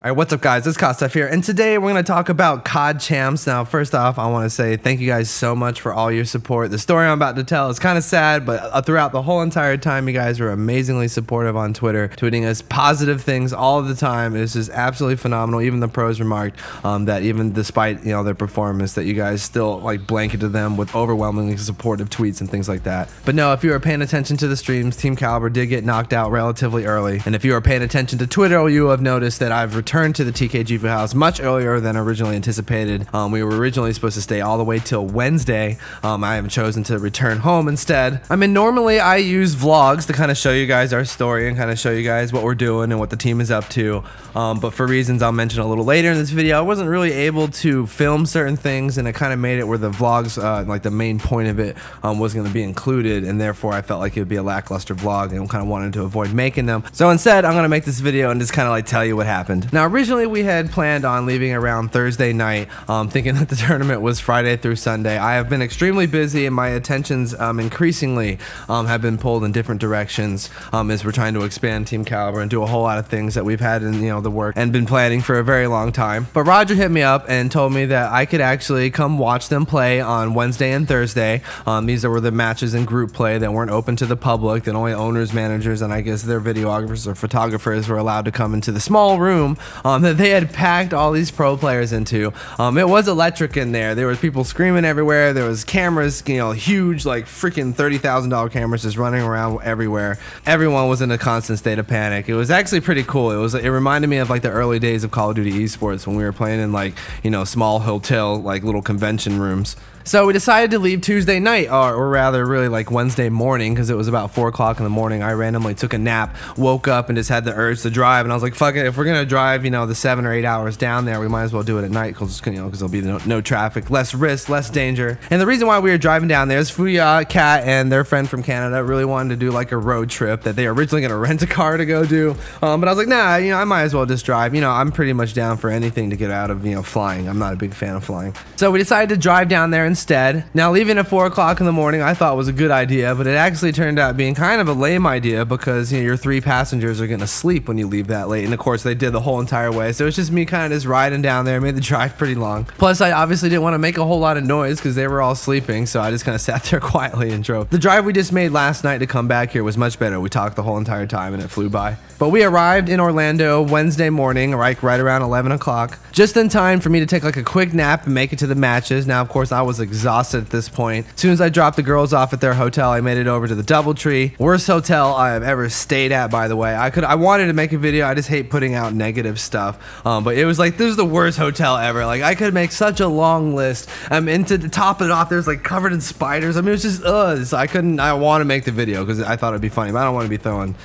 Alright, what's up guys, it's KOSDFF here, and today we're going to talk about COD Champs. Now, first off, I want to say thank you guys so much for all your support. The story I'm about to tell is kind of sad, but throughout the whole entire time, you guys were amazingly supportive on Twitter, tweeting us positive things all of the time. It's just absolutely phenomenal. Even the pros remarked that even despite, their performance, that you guys still blanketed them with overwhelmingly supportive tweets and things like that. But no, if you were paying attention to the streams, Team Kaliber did get knocked out relatively early, and if you were paying attention to Twitter, you have noticed that I've returned to the GFuel house much earlier than originally anticipated. We were originally supposed to stay all the way till Wednesday. I have chosen to return home instead. I mean, normally I use vlogs to kind of show you guys our story and kind of show you guys what we're doing and what the team is up to. But for reasons I'll mention a little later in this video, I wasn't really able to film certain things, and it kind of made it where the vlogs, the main point of it, was going to be included, and therefore I felt like it would be a lackluster vlog, and kind of wanted to avoid making them. So instead, I'm going to make this video and just kind of tell you what happened. Now, originally we had planned on leaving around Thursday night, thinking that the tournament was Friday through Sunday. I have been extremely busy, and my attentions increasingly have been pulled in different directions as we're trying to expand Team Kaliber and do a whole lot of things that we've had in the work and been planning for a very long time. But Roger hit me up and told me that I could actually come watch them play on Wednesday and Thursday. These were the matches in group play that weren't open to the public, that only owners, managers, and I guess their videographers or photographers were allowed to come into the small room that they had packed all these pro players into. It was electric in there. There was people screaming everywhere. There was cameras, huge, freaking $30,000 cameras just running around everywhere. Everyone was in a constant state of panic. It was actually pretty cool. It reminded me of the early days of Call of Duty esports when we were playing in small hotel little convention rooms. So we decided to leave Tuesday night, or rather really Wednesday morning, because it was about 4 o'clock in the morning. I randomly took a nap, woke up, and just had the urge to drive, and I was like, fuck it, if we're gonna drive the 7 or 8 hours down there, we might as well do it at night, because there'll be no traffic, less risk, less danger. And the reason why we were driving down there is Fuya, Kat, and their friend from Canada really wanted to do a road trip that they were originally gonna rent a car to go do, but I was like, nah, I might as well just drive. I'm pretty much down for anything to get out of flying. I'm not a big fan of flying. So we decided to drive down there instead. Now, leaving at 4 o'clock in the morning I thought was a good idea, but it actually turned out being kind of a lame idea, because your 3 passengers are gonna sleep when you leave that late, and of course they did the whole entire way. So it's just me kind of just riding down there. Made the drive pretty long. Plus, I obviously didn't want to make a whole lot of noise because they were all sleeping, so I just kind of sat there quietly and drove. The drive we just made last night to come back here was much better. We talked the whole entire time and it flew by. But we arrived in Orlando Wednesday morning, right around 11 o'clock, just in time for me to take a quick nap and make it to the matches. Now, of course, I was exhausted at this point. As soon as I dropped the girls off at their hotel, I made it over to the DoubleTree. Worst hotel I have ever stayed at, by the way. I wanted to make a video. I just hate putting out negative stuff. But it was this is the worst hotel ever. I could make such a long list. Into the top of it off, there's covered in spiders. I mean, it was just so I want to make the video because I thought it'd be funny, but I don't want to be throwing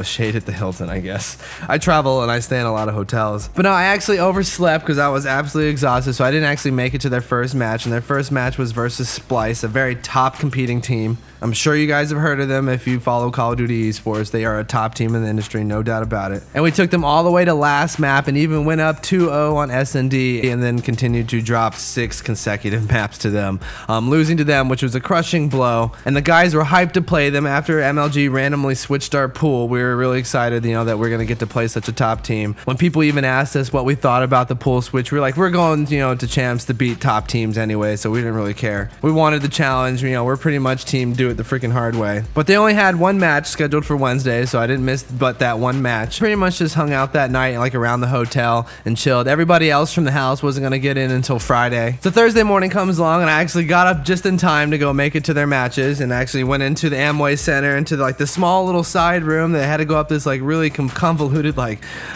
shade at the Hilton, I guess. I travel and I stay in a lot of hotels. But no, I actually overslept because I was absolutely exhausted, so I didn't actually make it to their first match, and their first match was versus Splice, a very top competing team. I'm sure you guys have heard of them if you follow Call of Duty esports. They are a top team in the industry, no doubt about it. And we took them all the way to last map and even went up 2-0 on S&D, and then continued to drop 6 consecutive maps to them, losing to them, which was a crushing blow. And the guys were hyped to play them. After MLG randomly switched our pool, we were really excited, that we're gonna get to play such a top team. When people even asked us what we thought about the pool switch, we were like, we're going, to champs to beat top teams anyway, so we didn't really care. We wanted the challenge. We're pretty much team do it the freaking hard way. But they only had 1 match scheduled for Wednesday, so I didn't miss but that 1 match. Pretty much just hung out that night around the hotel and chilled. Everybody else from the house wasn't gonna get in until Friday. So Thursday morning comes along, and I actually got up just in time to go make it to their matches, and actually went into the Amway Center, into the small little side room that had to go up this really convoluted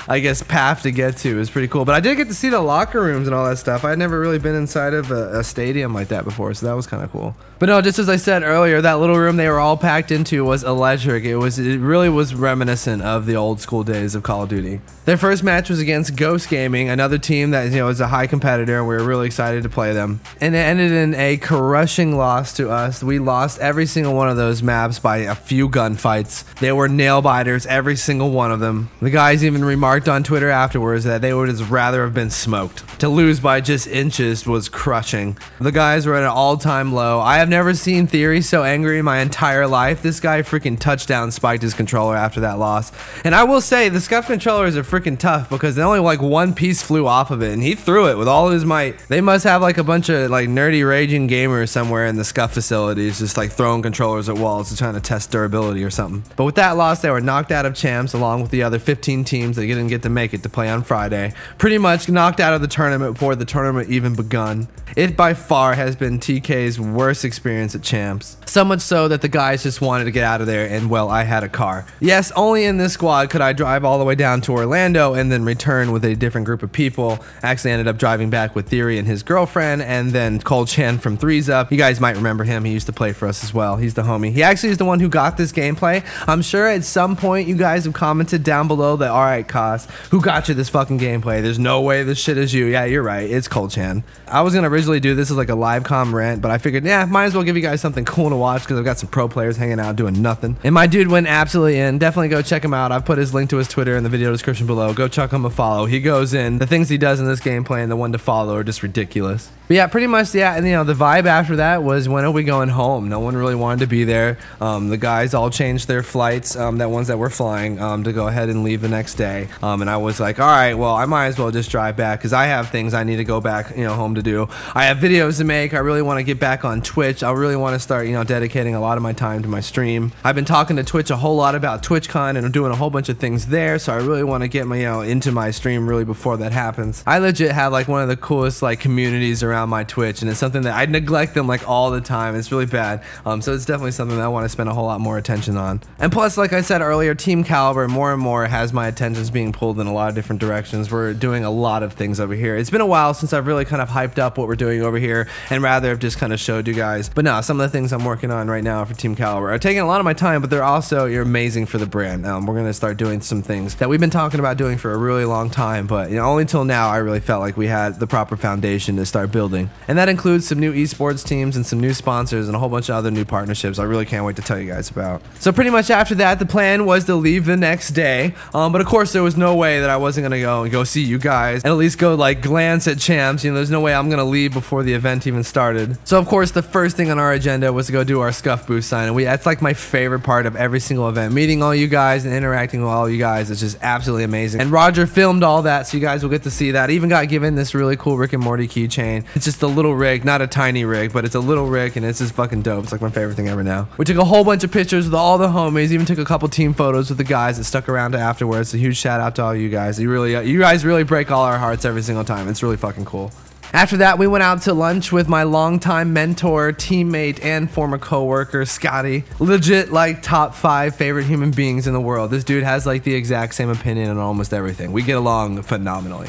I guess path to get to. It was pretty cool. But I did get to see the locker rooms and all that stuff. I'd never really been inside of a stadium like that before, so that was kind of cool. But no, just as I said earlier, that little room they were all packed into was electric. It really was reminiscent of the old school days of Call of Duty. Their first match was against Ghost Gaming, another team that is a high competitor, and we were really excited to play them. And it ended in a crushing loss to us. We lost every single one of those maps by a few gunfights. They were nail biters, every single one of them. The guys even remarked on Twitter afterwards that they would just rather have been smoked. To lose by just inches was crushing. The guys were at an all-time low. I have never seen Theory so angry Theory my entire life. This guy freaking touchdown spiked his controller after that loss. And I will say, the SCUF controllers are freaking tough because only like one piece flew off of it, and he threw it with all his might. They must have like a bunch of like nerdy raging gamers somewhere in the SCUF facilities just like throwing controllers at walls and trying to test durability or something. But with that loss, they were knocked out of champs along with the other 15 teams that didn't get to make it to play on Friday. Pretty much knocked out of the tournament before the tournament even begun. It by far has been TK's worst experience at champs. So much so that the guys just wanted to get out of there, and well, I had a car. Yes, only in this squad could I drive all the way down to Orlando and then return with a different group of people. Actually ended up driving back with Theory and his girlfriend, and then Cole Chan from Threes Up. You guys might remember him. He used to play for us as well. He's the homie. He actually is the one who got this gameplay. I'm sure at some point you guys have commented down below that, alright, Kos, who got you this fucking gameplay? There's no way this shit is you. Yeah, you're right. It's Cole Chan. I was gonna originally do this as like a live com rant, but I figured, yeah, might as well give you guys something cool to watch because I've got some pro players hanging out doing nothing. And my dude went absolutely in. Definitely go check him out. I've put his link to his Twitter in the video description below. Go chuck him a follow. He goes in. The things he does in this gameplay and the one to follow are just ridiculous. But yeah, pretty much, yeah, and you know, the vibe after that was, when are we going home? No one really wanted to be there. The guys all changed their flights, that ones that were flying, to go ahead and leave the next day. And I was like, all right, well, I might as well just drive back because I have things I need to go back, you know, home to do. I have videos to make. I really want to get back on Twitch. I really want to start, you know, dedicating a lot of my time to my stream. I've been talking to Twitch a whole lot about TwitchCon, and I'm doing a whole bunch of things there, so I really want to get my, you know, into my stream really before that happens. I legit have like one of the coolest like communities around my Twitch, and it's something that I neglect them like all the time. It's really bad. So it's definitely something that I want to spend a whole lot more attention on. And plus, like I said earlier, Team Kaliber more and more has my attentions being pulled in a lot of different directions. We're doing a lot of things over here. It's been a while since I've really kind of hyped up what we're doing over here, and rather have just kind of showed you guys. But no, some of the things I'm working on right now for Team Kaliber are taking a lot of my time, but they're also, you're amazing for the brand. We're gonna start doing some things that we've been talking about doing for a really long time, but you know, only till now I really felt like we had the proper foundation to start building. And that includes some new esports teams and some new sponsors and a whole bunch of other new partnerships I really can't wait to tell you guys about. So pretty much after that, the plan was to leave the next day, but of course there was no way that I wasn't gonna go see you guys and at least go like glance at champs. You know, there's no way I'm gonna leave before the event even started. So of course the first thing on our agenda was to go do our SCUF booth sign, and that's like my favorite part of every single event. Meeting all you guys and interacting with all you guys is just absolutely amazing. And Roger filmed all that, so you guys will get to see that. I even got given this really cool Rick and Morty keychain. It's just a little rig, not a tiny rig, but it's a little rig, and it's just fucking dope. It's like my favorite thing ever now. We took a whole bunch of pictures with all the homies, even took a couple team photos with the guys that stuck around to afterwards. A huge shout out to all you guys. You guys really break all our hearts every single time. It's really fucking cool. After that, we went out to lunch with my longtime mentor, teammate, and former co-worker, Scotty. Legit, like, top 5 favorite human beings in the world. This dude has, like, the exact same opinion on almost everything. We get along phenomenally.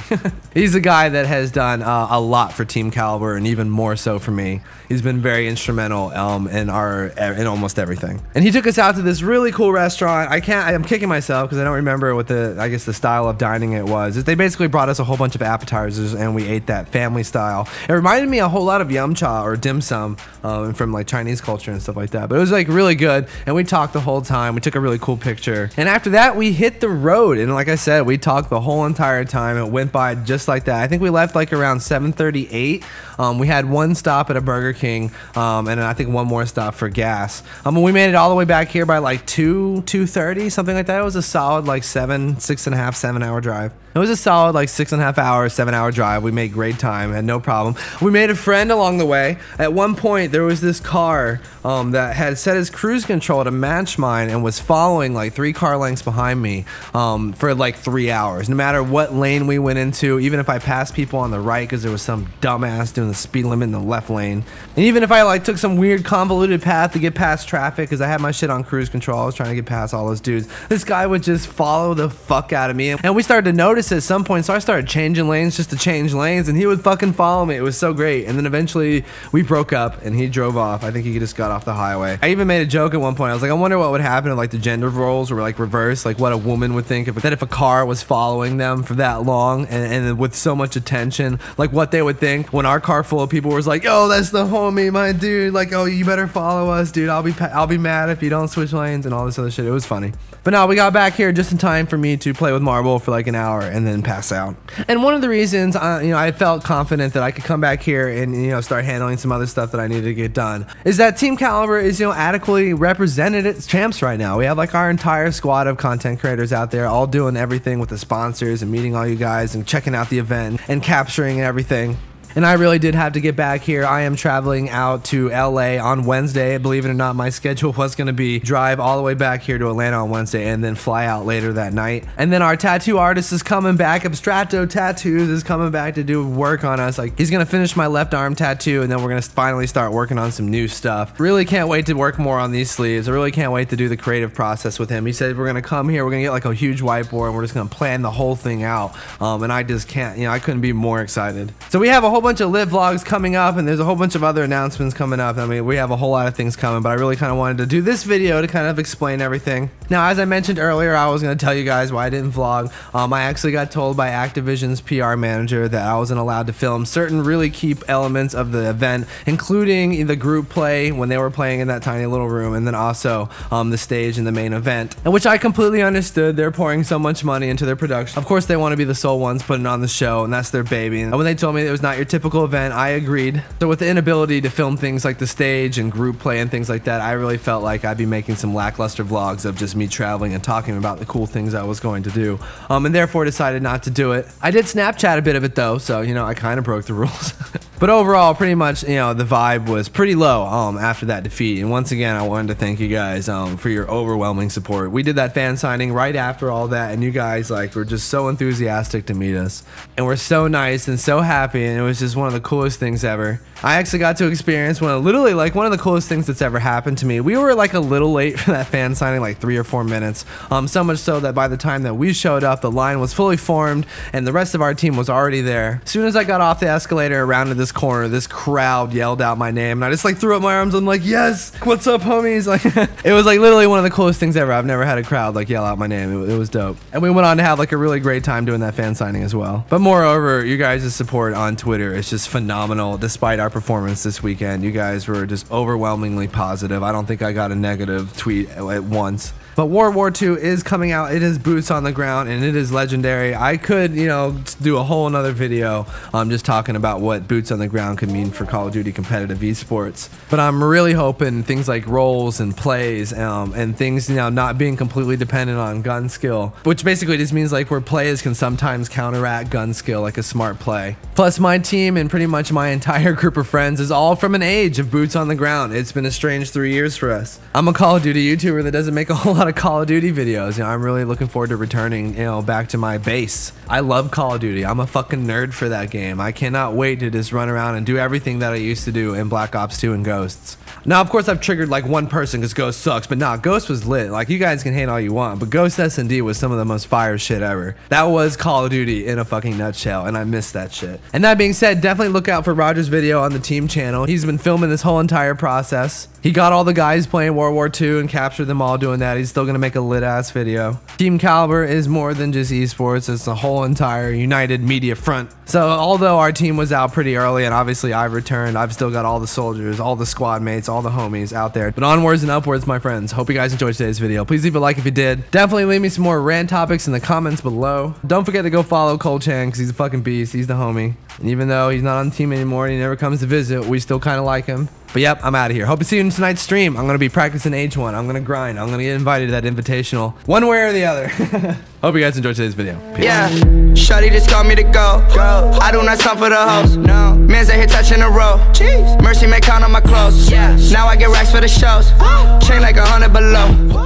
He's a guy that has done a lot for Team Kaliber, and even more so for me. He's been very instrumental in almost everything. And he took us out to this really cool restaurant. I'm kicking myself because I don't remember what I guess the style of dining it was. They basically brought us a whole bunch of appetizers, and we ate that family style. It reminded me a whole lot of yum cha or dim sum from like Chinese culture and stuff like that. But it was like really good, and we talked the whole time. We took a really cool picture, and after that we hit the road, and like I said, we talked the whole entire time. It went by just like that. I think we left like around 7:38. We had one stop at a Burger King, and I think one more stop for gas. We made it all the way back here by like 2:30, something like that. It was a solid like 6.5, 7 hour drive. It was a solid like 6.5 hours, 7 hour drive. We made great time, had no problem. We made a friend along the way. At one point, there was this car that had set its cruise control to match mine and was following like 3 car lengths behind me for like 3 hours. No matter what lane we went into, even if I passed people on the right because there was some dumbass doing the speed limit in the left lane, and even if I like took some weird convoluted path to get past traffic because I had my shit on cruise control, I was trying to get past all those dudes, this guy would just follow the fuck out of me. And we started to notice at some point, so I started changing lanes just to change lanes, and he would fucking follow me. It was so great. And then eventually we broke up and he drove off. I think he just got off the highway. I even made a joke at one point. I was like, I wonder what would happen if like the gender roles were like reversed, like what a woman would think if a car was following them for that long and with so much attention, like what they would think when our car full of people was like, oh, that's the homie, my dude, like, oh, you better follow us, dude. I'll be mad if you don't switch lanes and all this other shit. It was funny. But no, we got back here just in time for me to play with Marble for like an hour, and then pass out. And one of the reasons I felt confident that I could come back here and start handling some other stuff that I needed to get done is that Team Kaliber is adequately represented as champs right now. We have like our entire squad of content creators out there all doing everything with the sponsors and meeting all you guys and checking out the event and capturing everything. And I really did have to get back here. I am traveling out to LA on Wednesday. Believe it or not, my schedule was going to be drive all the way back here to Atlanta on Wednesday and then fly out later that night. And then our tattoo artist is coming back. Abstrato Tattoos is coming back to do work on us. Like, he's going to finish my left arm tattoo, and then we're going to finally start working on some new stuff. Really can't wait to work more on these sleeves. I really can't wait to do the creative process with him. He said we're going to come here, we're going to get like a huge whiteboard, and we're just going to plan the whole thing out. And I just can't, I couldn't be more excited. So we have a whole bunch of live vlogs coming up, and there's a whole bunch of other announcements coming up. I mean, we have a whole lot of things coming, but I really kind of wanted to do this video to kind of explain everything. Now, as I mentioned earlier, I was going to tell you guys why I didn't vlog. I actually got told by Activision's PR manager that I wasn't allowed to film certain really key elements of the event, including the group play when they were playing in that tiny little room, and then also the stage and the main event, and which I completely understood. They're pouring so much money into their production. Of course, they want to be the sole ones putting on the show, and that's their baby. And when they told me it was not your typical event, I agreed. So with the inability to film things like the stage and group play and things like that, I really felt like I'd be making some lackluster vlogs of just me traveling and talking about the cool things I was going to do, and therefore decided not to do it. I did Snapchat a bit of it though, so I kind of broke the rules. But overall, pretty much, the vibe was pretty low after that defeat. And once again, I wanted to thank you guys for your overwhelming support. We did that fan signing right after all that, and you guys were just so enthusiastic to meet us, and we're so nice and so happy, and it was just one of the coolest things ever. I actually got to experience literally one of the coolest things that's ever happened to me. We were like a little late for that fan signing, like 3 or 4 minutes. So much so that by the time that we showed up, the line was fully formed and the rest of our team was already there. As soon as I got off the escalator around to this corner, this crowd yelled out my name, and I just threw up my arms. I'm like, yes, what's up, homies? It was literally one of the coolest things ever. I've never had a crowd yell out my name. It was dope. And we went on to have a really great time doing that fan signing as well. But moreover, you guys' support on Twitter is just phenomenal. Despite our performance this weekend, you guys were just overwhelmingly positive. I don't think I got a negative tweet at once. But World War II is coming out. It is boots on the ground, and it is legendary. I could, do a whole another video just talking about what boots on the ground could mean for Call of Duty competitive esports. But I'm really hoping things like roles and plays and things, not being completely dependent on gun skill, which basically just means where players can sometimes counteract gun skill like a smart play. Plus, my team and pretty much my entire group of friends is all from an age of boots on the ground. It's been a strange 3 years for us. I'm a Call of Duty YouTuber that doesn't make a whole lot of Call of Duty videos. I'm really looking forward to returning, back to my base. I love Call of Duty. I'm a fucking nerd for that game. I cannot wait to just run around and do everything that I used to do in Black Ops 2 and Ghosts. Now, of course, I've triggered one person because Ghost sucks, but nah, Ghost was lit. You guys can hate all you want, but Ghost S&D was some of the most fire shit ever. That was Call of Duty in a fucking nutshell, and I miss that shit. And that being said, definitely look out for Roger's video on the team channel. He's been filming this whole entire process. He got all the guys playing World War II and captured them all doing that. He's still gonna make a lit ass video. Team Kaliber is more than just esports. It's the whole entire united media front. So although our team was out pretty early and obviously I've returned, I've still got all the soldiers, all the squad mates, all the homies out there. But onwards and upwards, my friends. Hope you guys enjoyed today's video. Please leave a like if you did. Definitely leave me some more rant topics in the comments below. Don't forget to go follow Cole Chan because he's a fucking beast. He's the homie. And even though he's not on the team anymore and he never comes to visit, we still kind of like him. But yep, I'm out of here. Hope to see you in tonight's stream. I'm going to be practicing H1. I'm going to grind. I'm going to get invited to that invitational. One way or the other. Hope you guys enjoyed today's video. Peace. Yeah, shawty just called me to go. I do not stop for the host. No, man's out here touching the road. Jeez. Mercy may count on my clothes. Yeah. Now I get racks for the shows. Chain like 100 below.